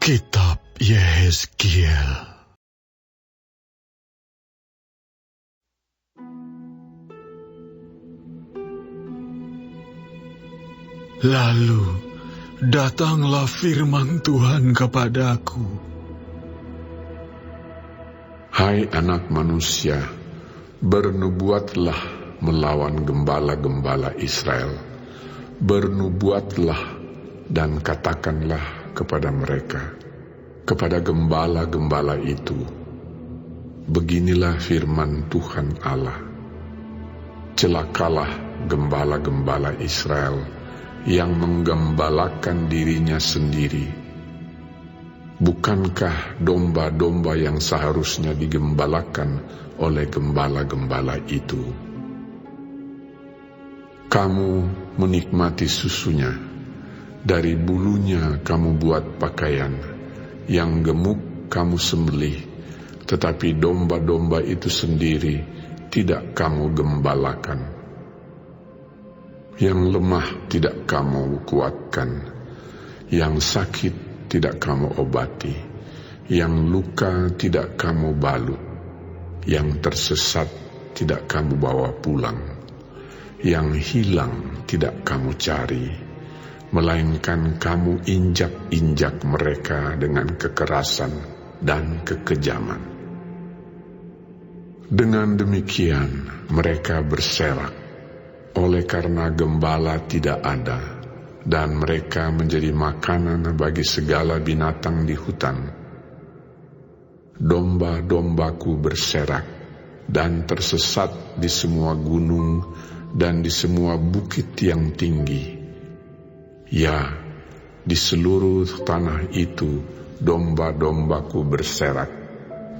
Kitab Yehezkiel. Lalu datanglah firman Tuhan kepadaku. Hai anak manusia, bernubuatlah melawan gembala-gembala Israel. Bernubuatlah dan katakanlah kepada mereka, kepada gembala-gembala itu, beginilah firman Tuhan Allah. Celakalah gembala-gembala Israel yang menggembalakan dirinya sendiri. Bukankah domba-domba yang seharusnya digembalakan oleh gembala-gembala itu? Kamu menikmati susunya, dari bulunya kamu buat pakaian, yang gemuk kamu sembelih, tetapi domba-domba itu sendiri tidak kamu gembalakan. Yang lemah tidak kamu kuatkan, yang sakit tidak kamu obati, yang luka tidak kamu balut, yang tersesat tidak kamu bawa pulang, yang hilang tidak kamu cari, melainkan kamu injak-injak mereka dengan kekerasan dan kekejaman. Dengan demikian mereka berserak, oleh karena gembala tidak ada, dan mereka menjadi makanan bagi segala binatang di hutan. Domba-dombaku berserak dan tersesat di semua gunung dan di semua bukit yang tinggi. Ya, di seluruh tanah itu domba-dombaku berserak,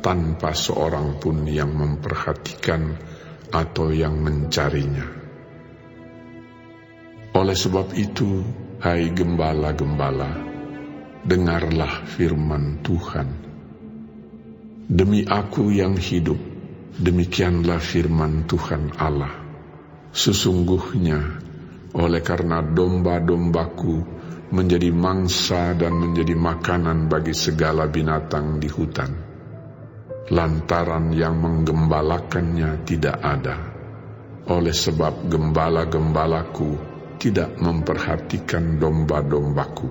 tanpa seorang pun yang memperhatikan atau yang mencarinya. Oleh sebab itu, hai gembala-gembala, dengarlah firman Tuhan. Demi aku yang hidup, demikianlah firman Tuhan Allah. Sesungguhnya, oleh karena domba-dombaku menjadi mangsa dan menjadi makanan bagi segala binatang di hutan, lantaran yang menggembalakannya tidak ada. Oleh sebab gembala-gembalaku tidak memperhatikan domba-dombaku,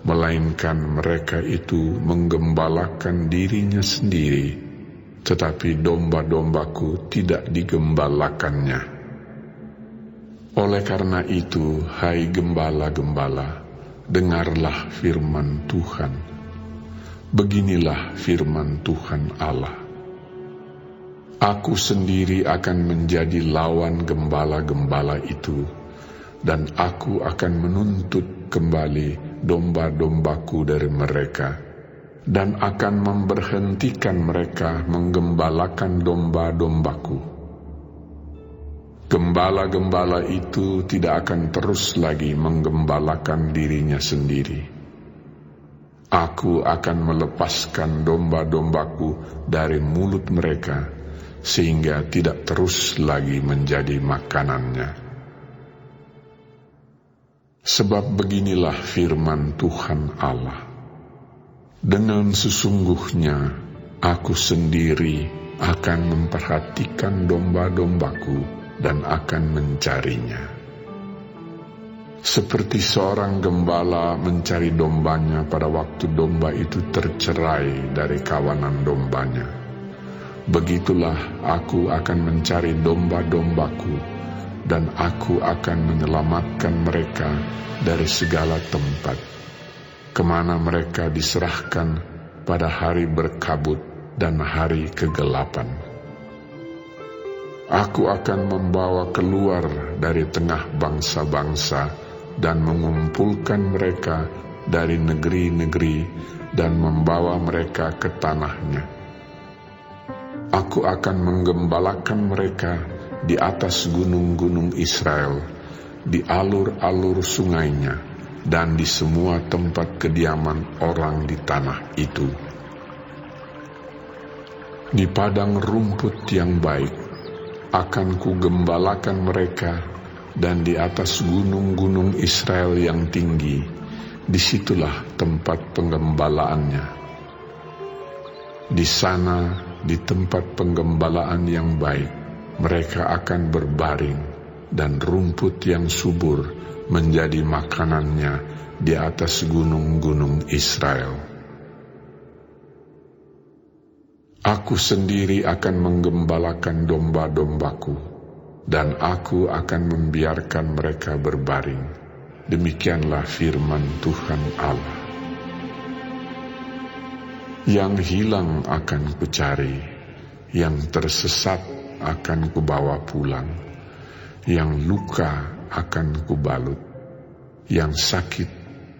melainkan mereka itu menggembalakan dirinya sendiri, tetapi domba-dombaku tidak digembalakannya. Oleh karena itu, hai gembala-gembala, dengarlah firman Tuhan. Beginilah firman Tuhan Allah. Aku sendiri akan menjadi lawan gembala-gembala itu, dan aku akan menuntut kembali domba-dombaku dari mereka, dan akan memberhentikan mereka menggembalakan domba-dombaku. Gembala-gembala itu tidak akan terus lagi menggembalakan dirinya sendiri. Aku akan melepaskan domba-dombaku dari mulut mereka, sehingga tidak terus lagi menjadi makanannya. Sebab beginilah firman Tuhan Allah. Dengan sesungguhnya aku sendiri akan memperhatikan domba-dombaku dan akan mencarinya. Seperti seorang gembala mencari dombanya pada waktu domba itu tercerai dari kawanan dombanya, begitulah aku akan mencari domba-dombaku, dan aku akan menyelamatkan mereka dari segala tempat, kemana mereka diserahkan pada hari berkabut dan hari kegelapan. Aku akan membawa keluar dari tengah bangsa-bangsa dan mengumpulkan mereka dari negeri-negeri dan membawa mereka ke tanahnya. Aku akan menggembalakan mereka di atas gunung-gunung Israel, di alur-alur sungainya, dan di semua tempat kediaman orang di tanah itu. Di padang rumput yang baik akan kugembalakan mereka, dan di atas gunung-gunung Israel yang tinggi, disitulah tempat penggembalaannya. Di sana, di tempat penggembalaan yang baik, mereka akan berbaring, dan rumput yang subur menjadi makanannya di atas gunung-gunung Israel. Aku sendiri akan menggembalakan domba-dombaku, dan aku akan membiarkan mereka berbaring. Demikianlah firman Tuhan Allah. Yang hilang akan kucari, yang tersesat akan kubawa pulang, yang luka akan kubalut, yang sakit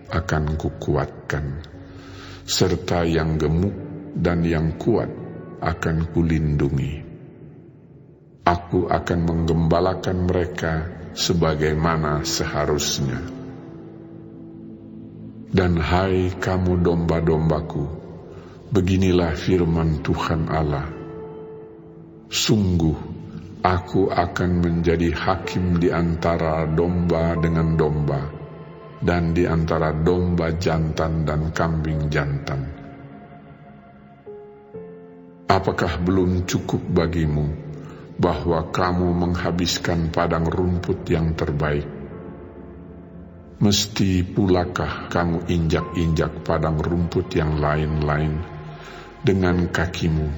akan kukuatkan, serta yang gemuk dan yang kuat akan kulindungi. Aku akan menggembalakan mereka sebagaimana seharusnya. Dan hai kamu domba-dombaku, beginilah firman Tuhan Allah. Sungguh, aku akan menjadi hakim di antara domba dengan domba, dan di antara domba jantan dan kambing jantan. Apakah belum cukup bagimu bahwa kamu menghabiskan padang rumput yang terbaik? Mesti pulakah kamu injak-injak padang rumput yang lain-lain dengan kakimu?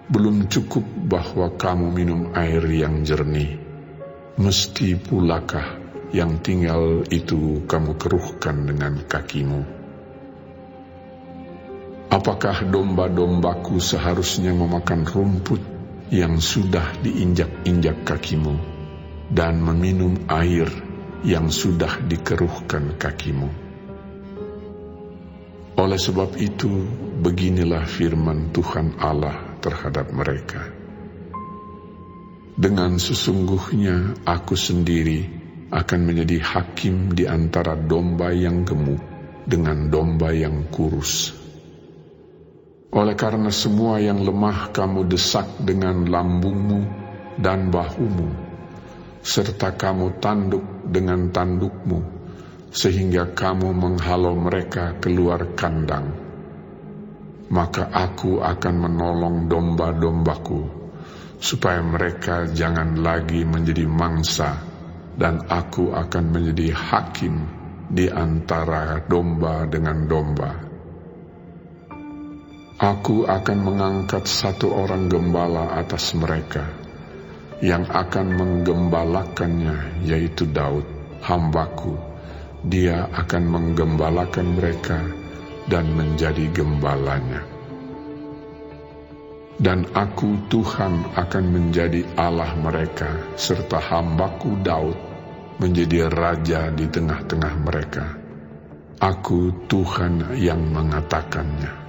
Belum cukup bahwa kamu minum air yang jernih? Mesti pulakah yang tinggal itu kamu keruhkan dengan kakimu? Apakah domba-dombaku seharusnya memakan rumput yang sudah diinjak-injak kakimu, dan meminum air yang sudah dikeruhkan kakimu? Oleh sebab itu, beginilah firman Tuhan Allah terhadap mereka. Dengan sesungguhnya aku sendiri akan menjadi hakim di antara domba yang gemuk dengan domba yang kurus. Oleh karena semua yang lemah kamu desak dengan lambungmu dan bahumu, serta kamu tanduk dengan tandukmu, sehingga kamu menghalau mereka keluar kandang. Maka aku akan menolong domba-dombaku, supaya mereka jangan lagi menjadi mangsa, dan aku akan menjadi hakim di antara domba dengan domba. Aku akan mengangkat satu orang gembala atas mereka, yang akan menggembalakannya, yaitu Daud, hambaku. Dia akan menggembalakan mereka dan menjadi gembalanya. Dan aku Tuhan akan menjadi Allah mereka, serta hambaku Daud menjadi raja di tengah-tengah mereka. Aku Tuhan yang mengatakannya.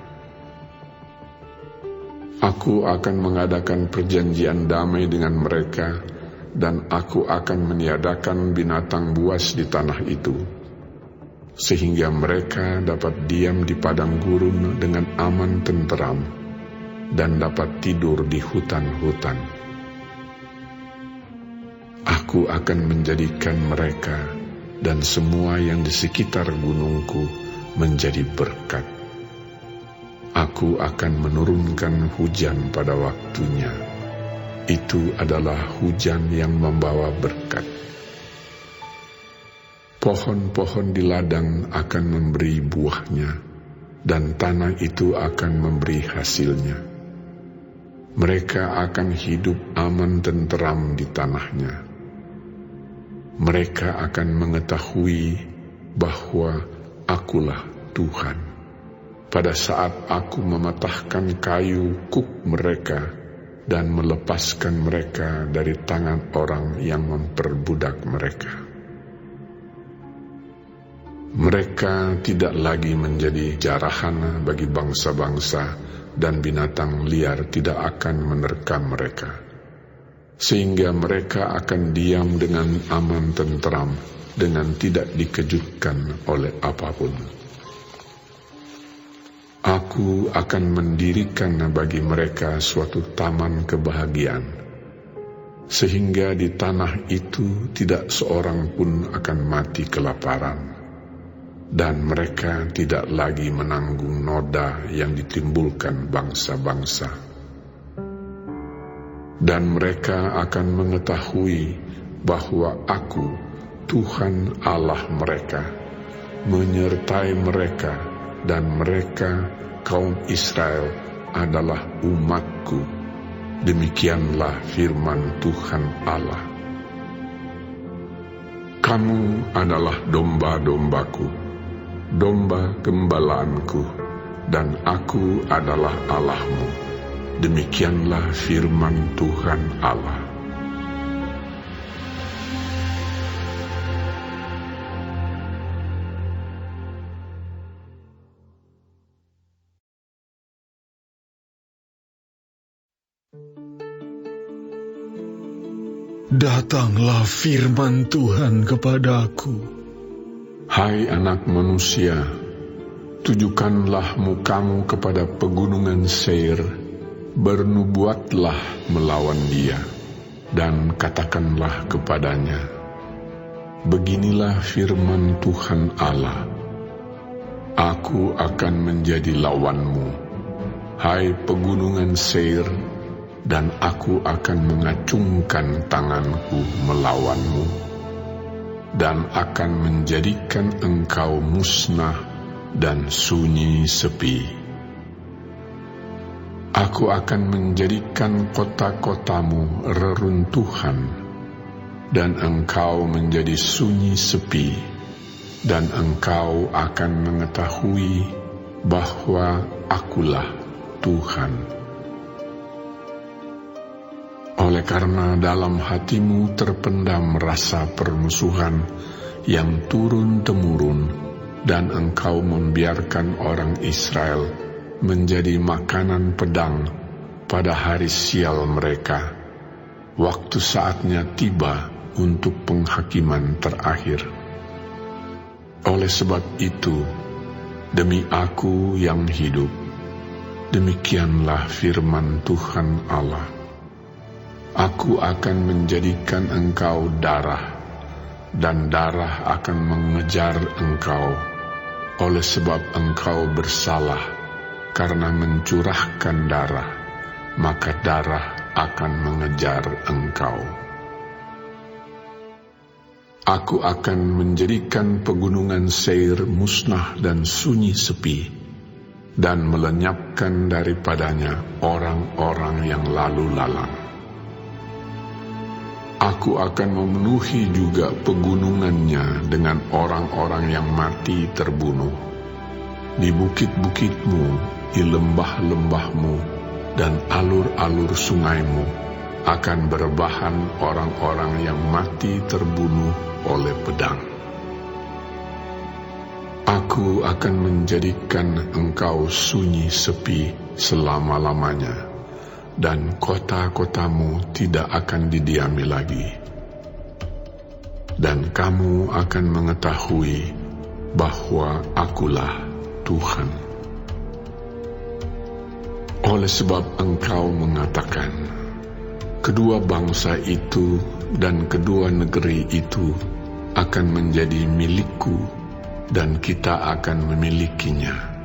Aku akan mengadakan perjanjian damai dengan mereka, dan aku akan meniadakan binatang buas di tanah itu, sehingga mereka dapat diam di padang gurun dengan aman tenteram, dan dapat tidur di hutan-hutan. Aku akan menjadikan mereka dan semua yang di sekitar gunungku menjadi berkat. Aku akan menurunkan hujan pada waktunya. Itu adalah hujan yang membawa berkat. Pohon-pohon di ladang akan memberi buahnya, dan tanah itu akan memberi hasilnya. Mereka akan hidup aman tenteram di tanahnya. Mereka akan mengetahui bahwa akulah Tuhan. Pada saat aku mematahkan kayu kuk mereka dan melepaskan mereka dari tangan orang yang memperbudak mereka. Mereka tidak lagi menjadi jarahana bagi bangsa-bangsa, dan binatang liar tidak akan menerkam mereka, sehingga mereka akan diam dengan aman tenteram, dengan tidak dikejutkan oleh apapun. Aku akan mendirikan bagi mereka suatu taman kebahagiaan, sehingga di tanah itu tidak seorang pun akan mati kelaparan. dan mereka tidak lagi menanggung noda yang ditimbulkan bangsa-bangsa. Dan mereka akan mengetahui bahwa Aku, Tuhan Allah mereka, menyertai mereka, dan mereka, kaum Israel, adalah umat-Ku. Demikianlah firman Tuhan Allah. Kamu adalah domba-dombaku, domba gembalaanku, dan Aku adalah Allahmu. Demikianlah firman Tuhan Allah. Datanglah firman Tuhan kepadaku. Hai anak manusia, tujukanlah mukamu kepada pegunungan Seir, bernubuatlah melawan dia, dan katakanlah kepadanya, beginilah firman Tuhan Allah, Aku akan menjadi lawanmu, hai pegunungan Seir, dan Aku akan mengacungkan tanganku melawanmu, dan akan menjadikan engkau musnah dan sunyi sepi. Aku akan menjadikan kota-kotamu reruntuhan, dan engkau menjadi sunyi sepi, dan engkau akan mengetahui bahwa Akulah Tuhan. Oleh karena dalam hatimu terpendam rasa permusuhan yang turun-temurun, dan engkau membiarkan orang Israel menjadi makanan pedang pada hari sial mereka, waktu saatnya tiba untuk penghakiman terakhir. Oleh sebab itu, demi Aku yang hidup, demikianlah firman Tuhan Allah, Aku akan menjadikan engkau darah, dan darah akan mengejar engkau, oleh sebab engkau bersalah karena mencurahkan darah, maka darah akan mengejar engkau. Aku akan menjadikan pegunungan Seir musnah dan sunyi sepi, dan melenyapkan daripadanya orang-orang yang lalu lalang. Aku akan memenuhi juga pegunungannya dengan orang-orang yang mati terbunuh. Di bukit-bukitmu, di lembah-lembahmu, dan alur-alur sungaimu akan berbahan orang-orang yang mati terbunuh oleh pedang. Aku akan menjadikan engkau sunyi sepi selama-lamanya, dan kota-kotamu tidak akan didiami lagi. Dan kamu akan mengetahui bahwa Akulah Tuhan. Oleh sebab engkau mengatakan, kedua bangsa itu dan kedua negeri itu akan menjadi milikku, dan kita akan memilikinya.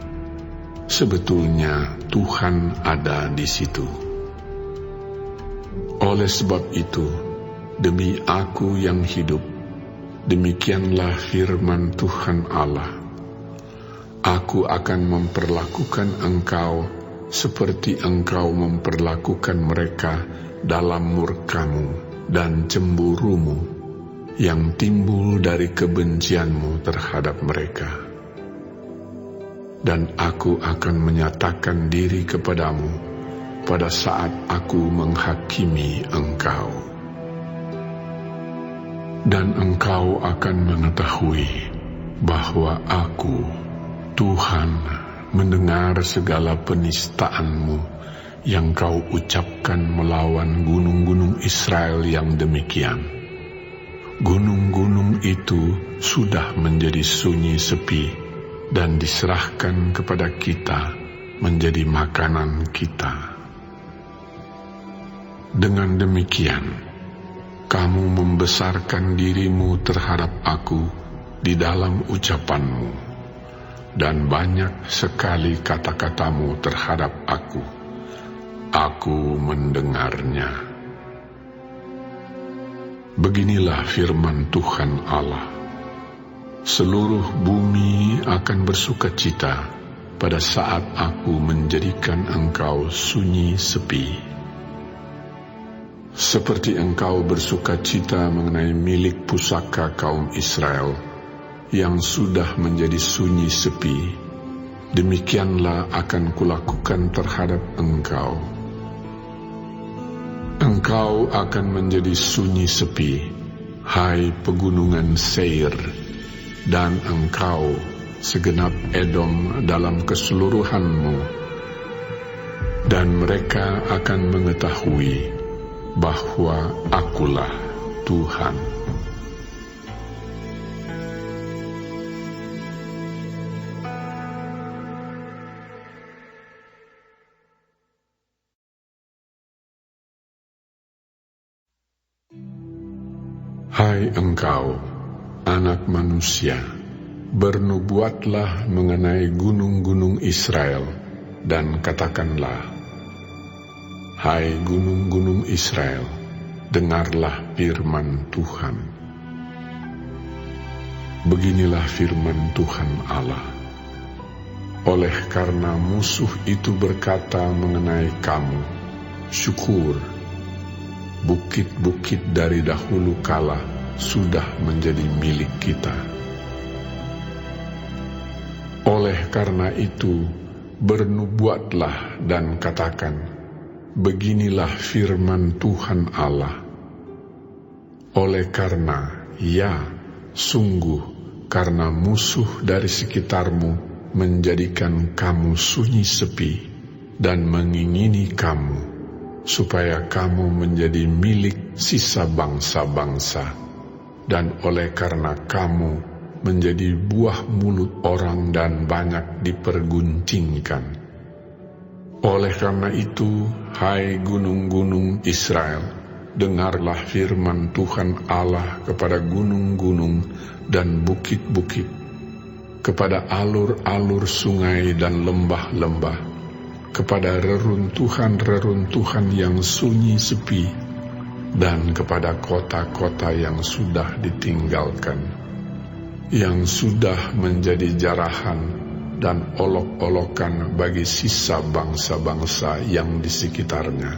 Sebetulnya Tuhan ada di situ. Oleh sebab itu, demi Aku yang hidup, demikianlah firman Tuhan Allah, Aku akan memperlakukan engkau seperti engkau memperlakukan mereka dalam murkamu dan cemburumu yang timbul dari kebencianmu terhadap mereka. Dan Aku akan menyatakan diri kepadamu pada saat Aku menghakimi engkau. Dan engkau akan mengetahui bahwa Aku, Tuhan, mendengar segala penistaanmu yang kau ucapkan melawan gunung-gunung Israel yang demikian. Gunung-gunung itu sudah menjadi sunyi sepi dan diserahkan kepada kita menjadi makanan kita. Dengan demikian, kamu membesarkan dirimu terhadap Aku di dalam ucapanmu, dan banyak sekali kata-katamu terhadap aku. Aku mendengarnya. Beginilah firman Tuhan Allah. Seluruh bumi akan bersukacita pada saat aku menjadikan engkau sunyi sepi. Seperti engkau bersukacita mengenai milik pusaka kaum Israel yang sudah menjadi sunyi sepi, demikianlah akan kulakukan terhadap engkau. Engkau akan menjadi sunyi sepi, hai pegunungan Seir, dan engkau segenap Edom dalam keseluruhanmu, dan mereka akan mengetahui bahwa akulah Tuhan. Hai engkau, anak manusia, bernubuatlah mengenai gunung-gunung Israel, dan katakanlah, hai gunung-gunung Israel, dengarlah firman Tuhan. Beginilah firman Tuhan Allah. Oleh karena musuh itu berkata mengenai kamu, syukur, bukit-bukit dari dahulu kala sudah menjadi milik kita. Oleh karena itu, bernubuatlah dan katakan, beginilah firman Tuhan Allah. Oleh karena, ya, sungguh, karena musuh dari sekitarmu menjadikan kamu sunyi sepi dan mengingini kamu, supaya kamu menjadi milik sisa bangsa-bangsa, dan oleh karena kamu menjadi buah mulut orang dan banyak diperguncingkan. Oleh karena itu, hai gunung-gunung Israel, dengarlah firman Tuhan Allah kepada gunung-gunung dan bukit-bukit, kepada alur-alur sungai dan lembah-lembah, kepada reruntuhan-reruntuhan yang sunyi sepi, dan kepada kota-kota yang sudah ditinggalkan, yang sudah menjadi jarahan dan olok-olokan bagi sisa bangsa-bangsa yang di sekitarnya.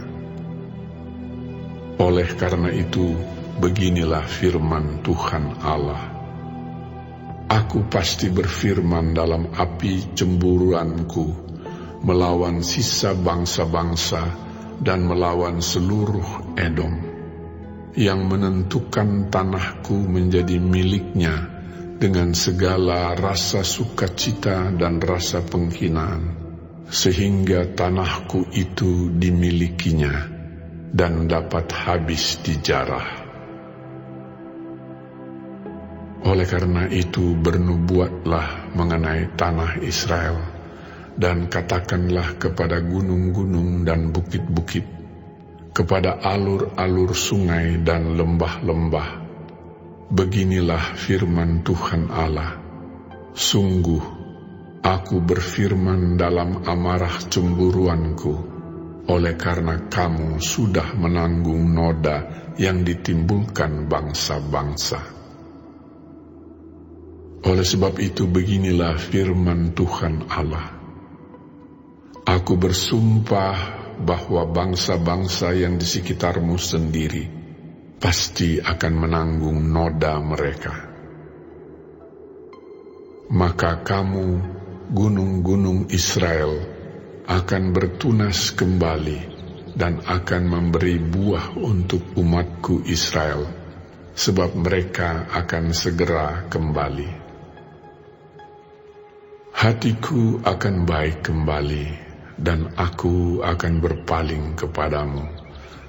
Oleh karena itu, beginilah firman Tuhan Allah. Aku pasti berfirman dalam api cemburuanku, melawan sisa bangsa-bangsa dan melawan seluruh Edom, yang menentukan tanahku menjadi miliknya dengan segala rasa sukacita dan rasa penghinaan, sehingga tanahku itu dimilikinya dan dapat habis dijarah. Oleh karena itu, bernubuatlah mengenai tanah Israel, dan katakanlah kepada gunung-gunung dan bukit-bukit, kepada alur-alur sungai dan lembah-lembah, beginilah firman Tuhan Allah. Sungguh, aku berfirman dalam amarah cemburuanku, oleh karena kamu sudah menanggung noda yang ditimbulkan bangsa-bangsa. Oleh sebab itu, beginilah firman Tuhan Allah. Aku bersumpah bahwa bangsa-bangsa yang di sekitarmu sendiri pasti akan menanggung noda mereka. Maka kamu, gunung-gunung Israel, akan bertunas kembali dan akan memberi buah untuk umatku Israel, sebab mereka akan segera kembali. Hatiku akan baik kembali, dan aku akan berpaling kepadamu,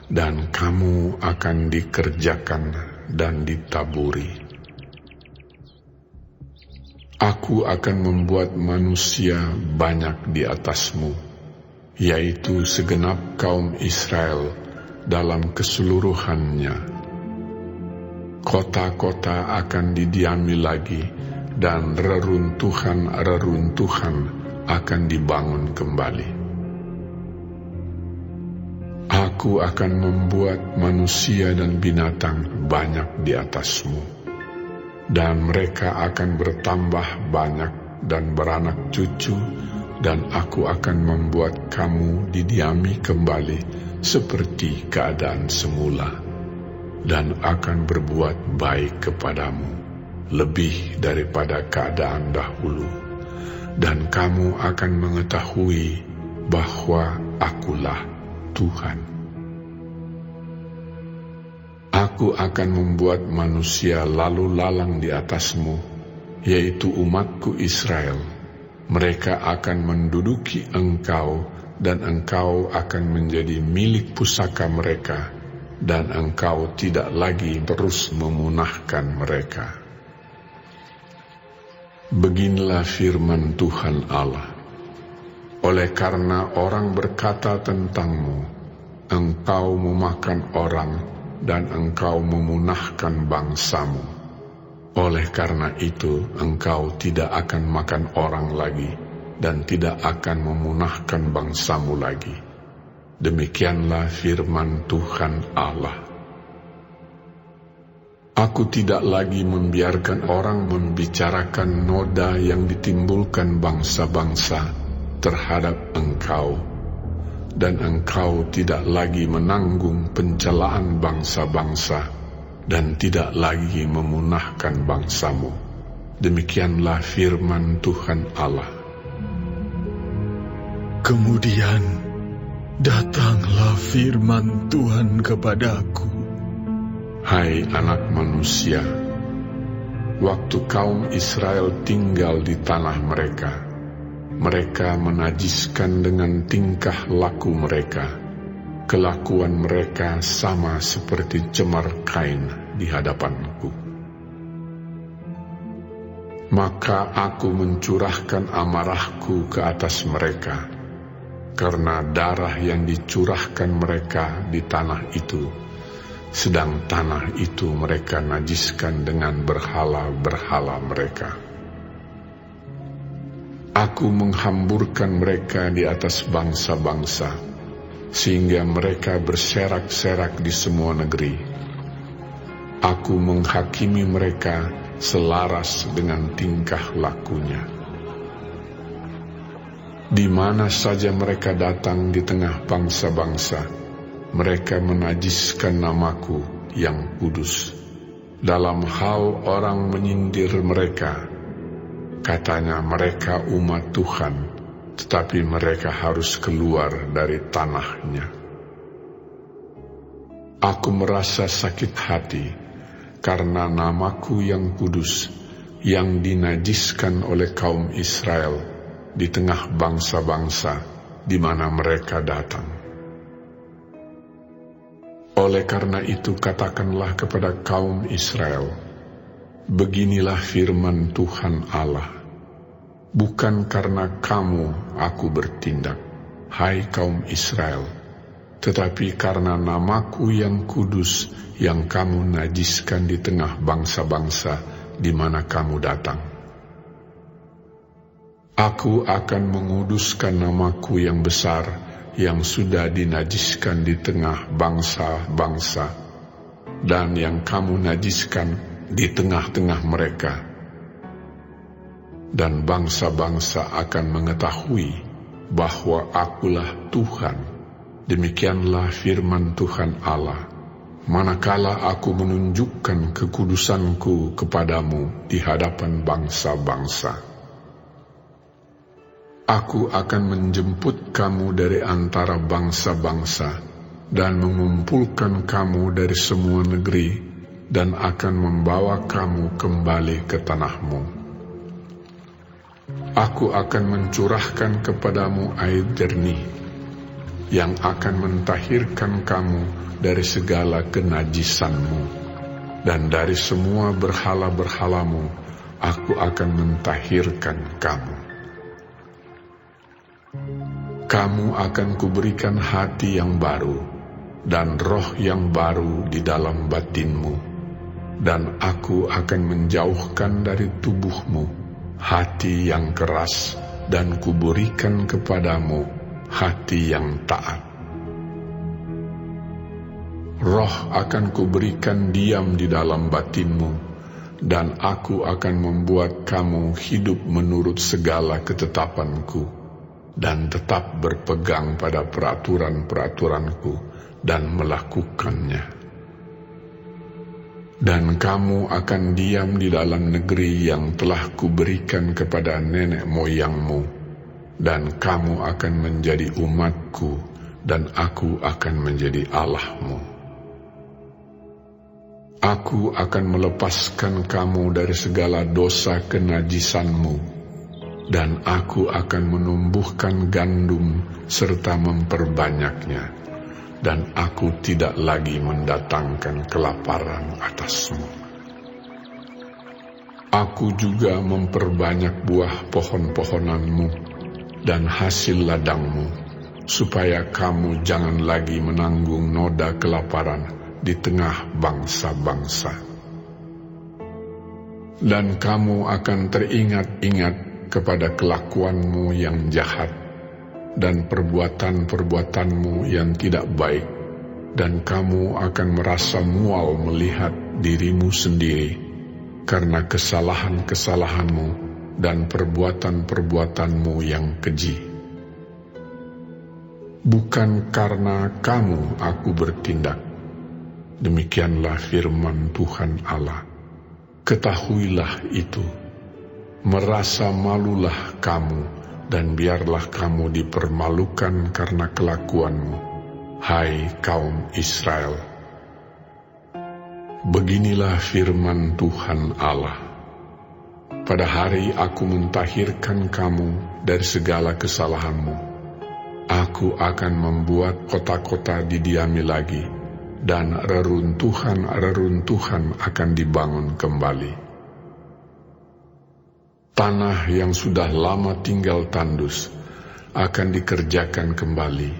dan kamu akan dikerjakan dan ditaburi. Aku akan membuat manusia banyak di atasmu, yaitu segenap kaum Israel dalam keseluruhannya. Kota-kota akan didiami lagi, dan reruntuhan-reruntuhan akan dibangun kembali. Aku akan membuat manusia dan binatang banyak di atasmu, dan mereka akan bertambah banyak dan beranak cucu, dan aku akan membuat kamu didiami kembali seperti keadaan semula, dan akan berbuat baik kepadamu lebih daripada keadaan dahulu, dan kamu akan mengetahui bahwa akulah Tuhan. Aku akan membuat manusia lalu lalang di atasmu, yaitu umatku Israel. Mereka akan menduduki engkau, dan engkau akan menjadi milik pusaka mereka, dan engkau tidak lagi terus memunahkan mereka. Beginilah firman Tuhan Allah. Oleh karena orang berkata tentangmu, engkau memakan orang dan engkau memunahkan bangsamu. Oleh karena itu, engkau tidak akan makan orang lagi dan tidak akan memunahkan bangsamu lagi. Demikianlah firman Tuhan Allah. Aku tidak lagi membiarkan orang membicarakan noda yang ditimbulkan bangsa-bangsa terhadap engkau, dan engkau tidak lagi menanggung pencelaan bangsa-bangsa, dan tidak lagi memunahkan bangsamu. Demikianlah firman Tuhan Allah. Kemudian datanglah firman Tuhan kepadaku. Hai anak manusia, waktu kaum Israel tinggal di tanah mereka, mereka menajiskan dengan tingkah laku mereka. Kelakuan mereka sama seperti cemar kain di hadapanku. Maka aku mencurahkan amarahku ke atas mereka, karena darah yang dicurahkan mereka di tanah itu, sedang tanah itu mereka najiskan dengan berhala-berhala mereka. Aku menghamburkan mereka di atas bangsa-bangsa, sehingga mereka berserak-serak di semua negeri. Aku menghakimi mereka selaras dengan tingkah lakunya. Di mana saja mereka datang di tengah bangsa-bangsa, mereka menajiskan namaku yang kudus. Dalam hal orang menyindir mereka, katanya mereka umat Tuhan, tetapi mereka harus keluar dari tanahnya. Aku merasa sakit hati karena namaku yang kudus yang dinajiskan oleh kaum Israel di tengah bangsa-bangsa di mana mereka datang. Oleh karena itu katakanlah kepada kaum Israel, beginilah firman Tuhan Allah. Bukan karena kamu aku bertindak, hai kaum Israel, tetapi karena namaku yang kudus yang kamu najiskan di tengah bangsa-bangsa di mana kamu datang. Aku akan menguduskan namaku yang besar yang sudah dinajiskan di tengah bangsa-bangsa, dan yang kamu najiskan di tengah-tengah mereka. Dan bangsa-bangsa akan mengetahui bahwa akulah Tuhan. Demikianlah firman Tuhan Allah. Manakala aku menunjukkan kekudusanku kepadamu di hadapan bangsa-bangsa, aku akan menjemput kamu dari antara bangsa-bangsa dan mengumpulkan kamu dari semua negeri dan akan membawa kamu kembali ke tanahmu. Aku akan mencurahkan kepadamu air jernih yang akan mentahirkan kamu dari segala kenajisanmu, dan dari semua berhala-berhalamu aku akan mentahirkan kamu. Kamu akan kuberikan hati yang baru dan roh yang baru di dalam batinmu, dan aku akan menjauhkan dari tubuhmu hati yang keras, dan kuberikan kepadamu hati yang taat. Roh akan kuberikan diam di dalam batinmu, dan aku akan membuat kamu hidup menurut segala ketetapanku, dan tetap berpegang pada peraturan-peraturanku dan melakukannya. Dan kamu akan diam di dalam negeri yang telah kuberikan kepada nenek moyangmu, dan kamu akan menjadi umatku, dan aku akan menjadi Allahmu. Aku akan melepaskan kamu dari segala dosa kenajisanmu, dan aku akan menumbuhkan gandum serta memperbanyaknya, dan aku tidak lagi mendatangkan kelaparan atasmu. Aku juga memperbanyak buah pohon-pohonanmu dan hasil ladangmu, supaya kamu jangan lagi menanggung noda kelaparan di tengah bangsa-bangsa. Dan kamu akan teringat-ingat kepada kelakuanmu yang jahat, dan perbuatan-perbuatanmu yang tidak baik, dan kamu akan merasa mual melihat dirimu sendiri karena kesalahan-kesalahanmu dan perbuatan-perbuatanmu yang keji. Bukan karena kamu aku bertindak, demikianlah firman Tuhan Allah. Ketahuilah itu, merasa malulah kamu, dan biarlah kamu dipermalukan karena kelakuanmu, hai kaum Israel. Beginilah firman Tuhan Allah. Pada hari aku mentahirkan kamu dari segala kesalahanmu, aku akan membuat kota-kota didiami lagi, dan reruntuhan-reruntuhan akan dibangun kembali. Tanah yang sudah lama tinggal tandus akan dikerjakan kembali,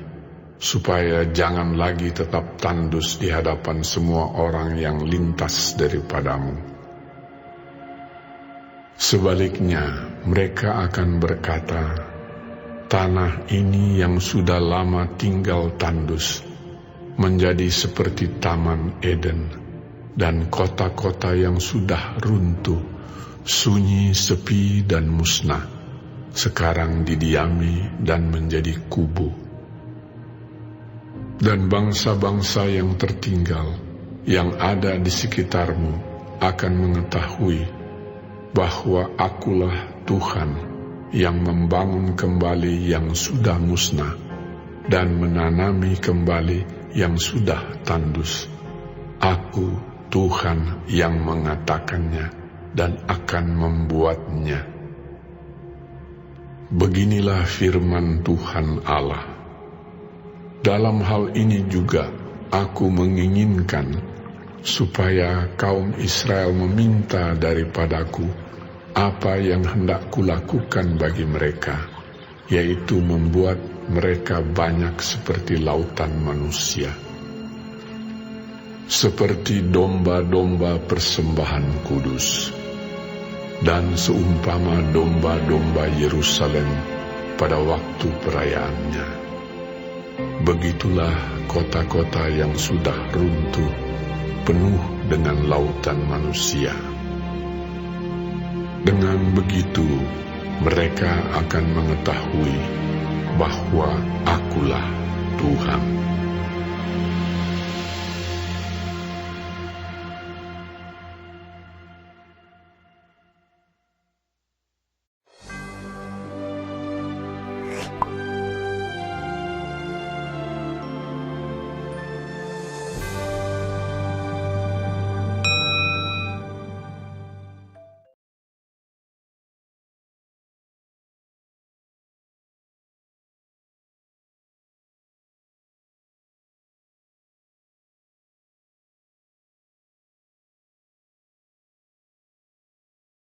supaya jangan lagi tetap tandus di hadapan semua orang yang lintas daripadamu. Sebaliknya, mereka akan berkata, tanah ini yang sudah lama tinggal tandus menjadi seperti Taman Eden, dan kota-kota yang sudah runtuh, sunyi, sepi, dan musnah, sekarang didiami dan menjadi kubu. Dan bangsa-bangsa yang tertinggal yang ada di sekitarmu akan mengetahui bahwa akulah Tuhan yang membangun kembali yang sudah musnah dan menanami kembali yang sudah tandus. Aku Tuhan yang mengatakannya dan akan membuatnya. Beginilah firman Tuhan Allah. Dalam hal ini juga aku menginginkan supaya kaum Israel meminta daripadaku apa yang hendak kulakukan bagi mereka, yaitu membuat mereka banyak seperti lautan manusia, seperti domba-domba persembahan kudus, dan seumpama domba-domba Yerusalem pada waktu perayaannya. Begitulah kota-kota yang sudah runtuh, penuh dengan lautan manusia. Dengan begitu, mereka akan mengetahui bahwa akulah Tuhan.